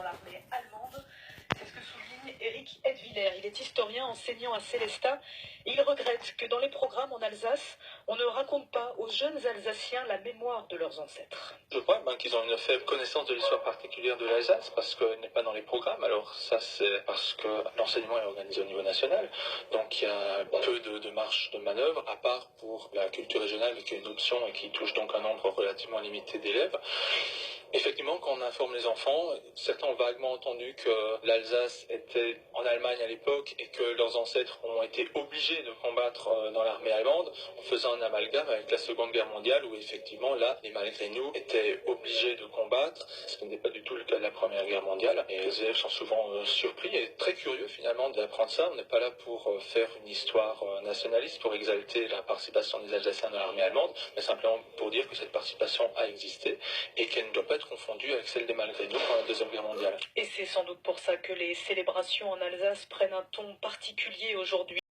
l'armée allemande. C'est ce que souligne Eric Edviller. Il est historien enseignant à Célestat. Et il regrette que dans les programmes en Alsace, on ne raconte pas aux jeunes Alsaciens la mémoire de leurs ancêtres. Je crois qu'ils ont une faible connaissance de l'histoire particulière de l'Alsace parce qu'elle n'est pas dans les programmes. Alors ça, c'est parce que l'enseignement est organisé au niveau national. Donc il y a peu de marge de manœuvre, à part pour la culture régionale, qui est une option et qui touche donc un nombre relativement limité d'élèves. Effectivement, quand on informe les enfants, certains ont vaguement entendu que l'Alsace était en Allemagne à l'époque et que leurs ancêtres ont été obligés de combattre dans l'armée allemande, en faisant un amalgame avec la Seconde Guerre mondiale où effectivement là, les malgré nous étaient obligés de combattre, ce qui n'est pas du tout le cas de la Première Guerre mondiale. Et les élèves sont souvent surpris et très curieux finalement d'apprendre ça. On n'est pas là pour faire une histoire nationaliste, pour exalter la participation des Alsaciens dans l'armée allemande, mais simplement pour dire que cette participation a existé et qu'elle ne doit pas être confondue avec celle des malgré nous pendant la Deuxième Guerre mondiale. Et c'est sans doute pour ça que les célébrations en Alsace prennent un ton particulier aujourd'hui.